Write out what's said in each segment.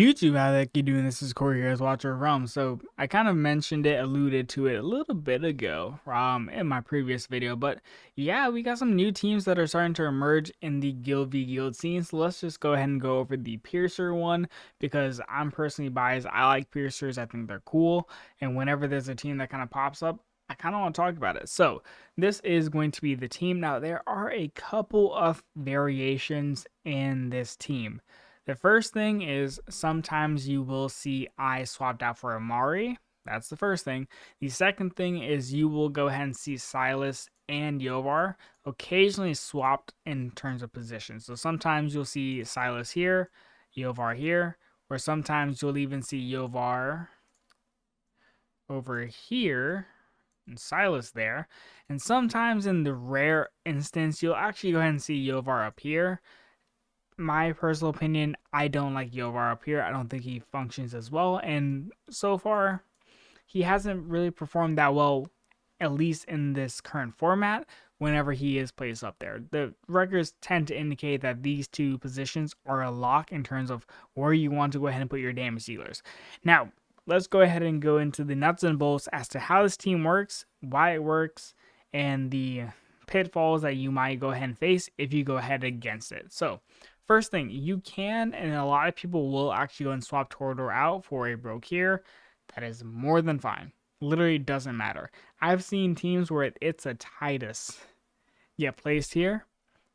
YouTube, how the heck you doing? This is Corey here as Watcher of Realms. So I kind of mentioned it, alluded to it a little bit ago, in my previous video, but yeah, we got some new teams that are starting to emerge in the Guild v Guild scene. So let's just go ahead and go over the Piercer one because I'm personally biased. I like Piercers. I think they're cool, and whenever there's a team that kind of pops up, I kind of want to talk about it. So this is going to be the team. Now there are a couple of variations in this team. The first thing is sometimes you will see I swapped out for Amari. That's the first thing. The second thing is you will go ahead and see Silas and Yovar occasionally swapped in terms of position. So sometimes you'll see Silas here, Yovar here, or sometimes you'll even see Yovar over here and Silas there. And sometimes in the rare instance, you'll actually go ahead and see Yovar up here. My personal opinion, I don't like Yovar up here. I don't think he functions as well. And so far, he hasn't really performed that well, at least in this current format, whenever he is placed up there. The records tend to indicate that these two positions are a lock in terms of where you want to go ahead and put your damage dealers. Now, let's go ahead and go into the nuts and bolts as to how this team works, why it works, and the pitfalls that you might go ahead and face if you go ahead against it. So, first thing, you can, and a lot of people will actually go and swap Torador out for a Broke here. That is more than fine. Literally doesn't matter. I've seen teams where it's a Titus get placed here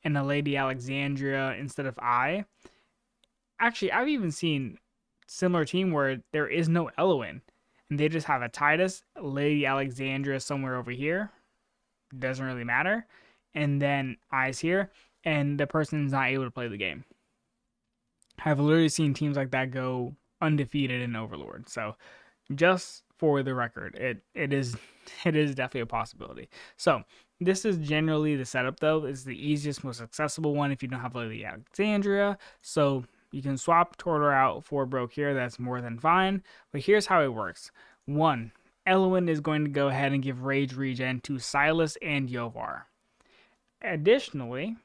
and a Lady Alexandria instead of I. Actually, I've even seen similar team where there is no Eloin and they just have a Titus, Lady Alexandria somewhere over here. Doesn't really matter. And then I's here. And the person's not able to play the game. I've literally seen teams like that go undefeated in Overlord. So just for the record, it is definitely a possibility. So this is generally the setup though. It's the easiest, most accessible one if you don't have Lady Alexandria. So you can swap Torador out for Broke here. That's more than fine. But here's how it works. One, Eloin is going to go ahead and give Rage Regen to Silas and Yovar. Additionally,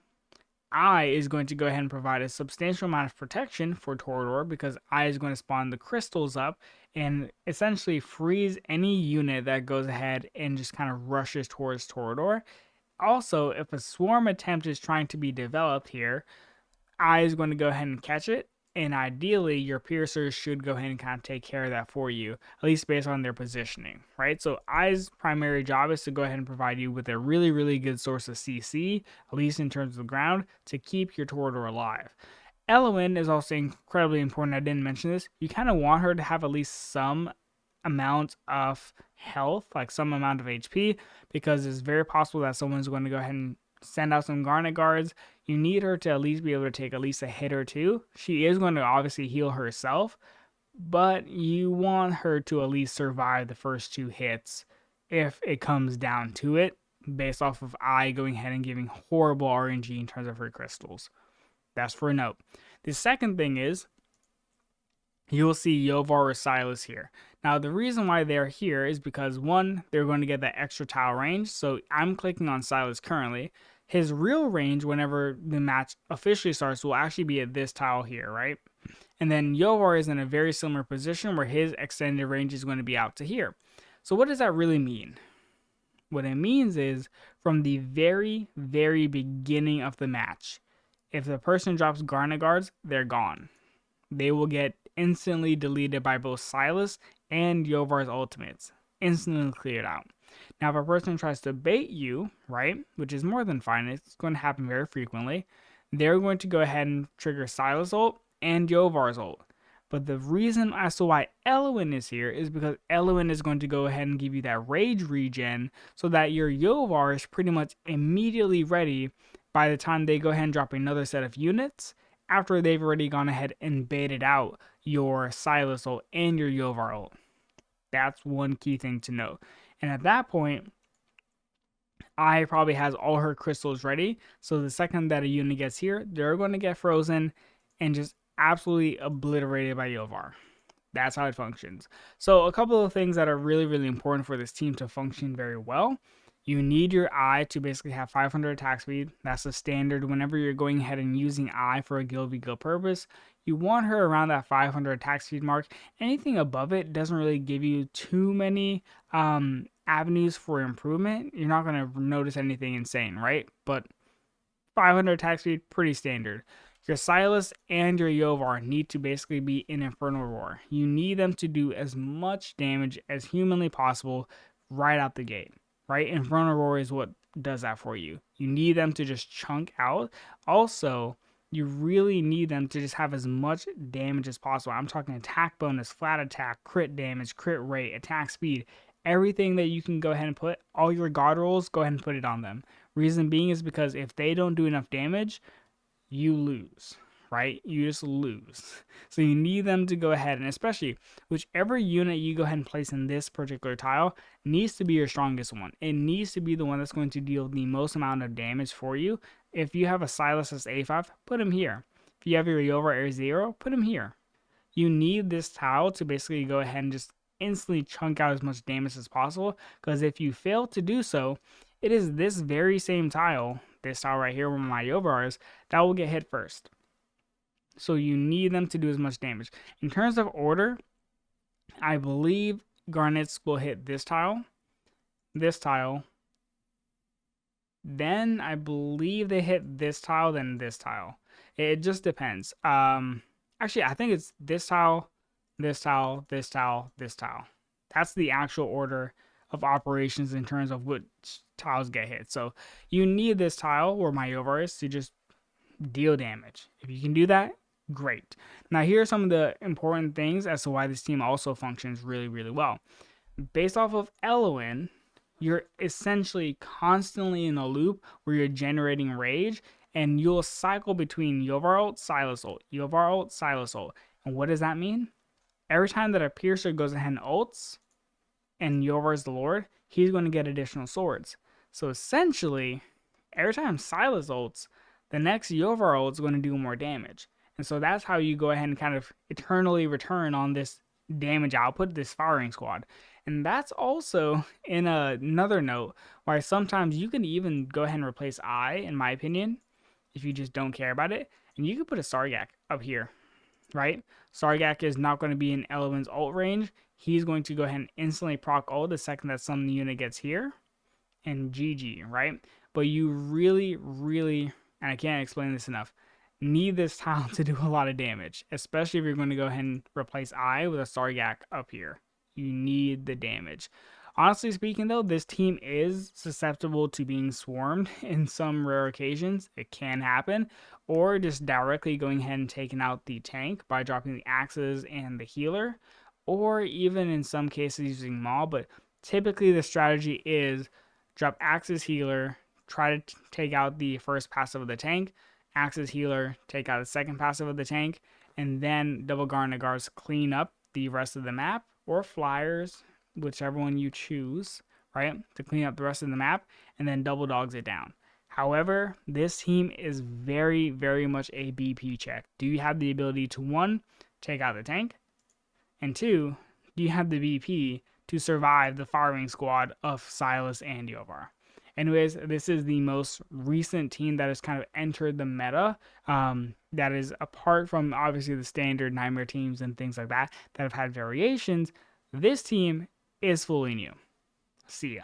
I is going to go ahead and provide a substantial amount of protection for Torador because I is going to spawn the crystals up and essentially freeze any unit that goes ahead and just kind of rushes towards Torador. Also, if a swarm attempt is trying to be developed here, I is going to go ahead and catch it. And ideally, your piercers should go ahead and kind of take care of that for you, at least based on their positioning, right? So I's primary job is to go ahead and provide you with a really, really good source of CC, at least in terms of the ground, to keep your Torador alive. Eloin is also incredibly important. I didn't mention this. You kind of want her to have at least some amount of health, like some amount of HP, because it's very possible that someone's going to go ahead and send out some Garnet Guards. You need her to at least be able to take at least a hit or two. She is going to obviously heal herself, but you want her to at least survive the first two hits if it comes down to it, based off of I going ahead and giving horrible RNG in terms of her crystals. That's for a note. The second thing is you will see Yovar or Silas here. Now, the reason why they're here is because, one, they're going to get that extra tile range. So I'm clicking on Silas currently. His real range, whenever the match officially starts, will actually be at this tile here, right? And then Yovar is in a very similar position where his extended range is going to be out to here. So what does that really mean? What it means is from the very, very beginning of the match, if the person drops Garnet Guards, they're gone. They will get instantly deleted by both Silas and Yovar's ultimates. Instantly cleared out. Now, if a person tries to bait you, right, which is more than fine, it's going to happen very frequently, they're going to go ahead and trigger Silas ult and Yovar's ult. But the reason as to why Eloin is here is because Eloin is going to go ahead and give you that rage regen so that your Yovar is pretty much immediately ready by the time they go ahead and drop another set of units after they've already gone ahead and baited out your Silas ult and your Yovar ult. That's one key thing to know. And at that point, I probably has all her crystals ready. So the second that a unit gets here, they're going to get frozen and just absolutely obliterated by Yovar. That's how it functions. So a couple of things that are really, really important for this team to function very well. You need your eye to basically have 500 attack speed. That's the standard whenever you're going ahead and using eye for a guild v guild purpose. you want her around that 500 attack speed mark. Anything above it doesn't really give you too many avenues for improvement. You're not going to notice anything insane, right? But 500 attack speed, pretty standard. Your Silas and your Yovar need to basically be in Infernal Roar. You need them to do as much damage as humanly possible right out the gate, right? Infernal Roar is what does that for you. You need them to just chunk out. Also, you really need them to just have as much damage as possible. I'm talking attack bonus, flat attack, crit damage, crit rate, attack speed, everything that you can go ahead and put, all your god rolls, go ahead and put it on them. Reason being is because if they don't do enough damage, you lose, right? You just lose. So you need them to go ahead, and especially whichever unit you go ahead and place in this particular tile needs to be your strongest one. It needs to be the one that's going to deal the most amount of damage for you. If you have a Silas as A5, put him here. If you have your Yovar Air 0, put him here. You need this tile to basically go ahead and just instantly chunk out as much damage as possible, because if you fail to do so, it is this very same tile, this tile right here where my Yovar is, that will get hit first. So you need them to do as much damage. In terms of order, I believe Garnets will hit this tile, then I believe they hit this tile, then this tile. It just depends. Actually, I think it's this tile, this tile, this tile, this tile. That's the actual order of operations in terms of which tiles get hit. So you need this tile where my Yovar is to just deal damage. If you can do that, great. Now here are some of the important things as to why this team also functions really, really well. Based off of Eloin, you're essentially constantly in a loop where you're generating rage, and you'll cycle between Yovar ult, Silas ult, Yovar ult, Silas ult. And what does that mean? Every time that a Piercer goes ahead and ults, and Yovar is the Lord, he's going to get additional swords. So essentially, every time Silas ults, the next Yovar ult is going to do more damage. And so that's how you go ahead and kind of eternally return on this damage output, this firing squad. And that's also in another note where sometimes you can even go ahead and replace I, in my opinion, if you just don't care about it. And you can put a Sargak up here, right? Sargak is not going to be in Eloin's ult range. He's going to go ahead and instantly proc ult the second that some unit gets here. And GG, right? But you really, really, and I can't explain this enough, need this tile to do a lot of damage, especially if you're going to go ahead and replace I with a Sargak up here. You need the damage. Honestly speaking though, this team is susceptible to being swarmed in some rare occasions. It can happen. Or just directly going ahead and taking out the tank by dropping the axes and the healer. Or even in some cases using Maul. But typically the strategy is drop axes, healer, try to take out the first passive of the tank, axes, healer, take out the second passive of the tank, and then double Garnagars clean up the rest of the map, or flyers, whichever one you choose, right, to clean up the rest of the map, and then double dogs it down. However, this team is very, very much a BP check. Do you have the ability to, 1, take out the tank, and 2, do you have the BP to survive the firing squad of Silas and Yovar? Anyways, this is the most recent team that has kind of entered the meta. That is apart from obviously the standard Nightmare teams and things like that that have had variations. This team is fully new. See ya.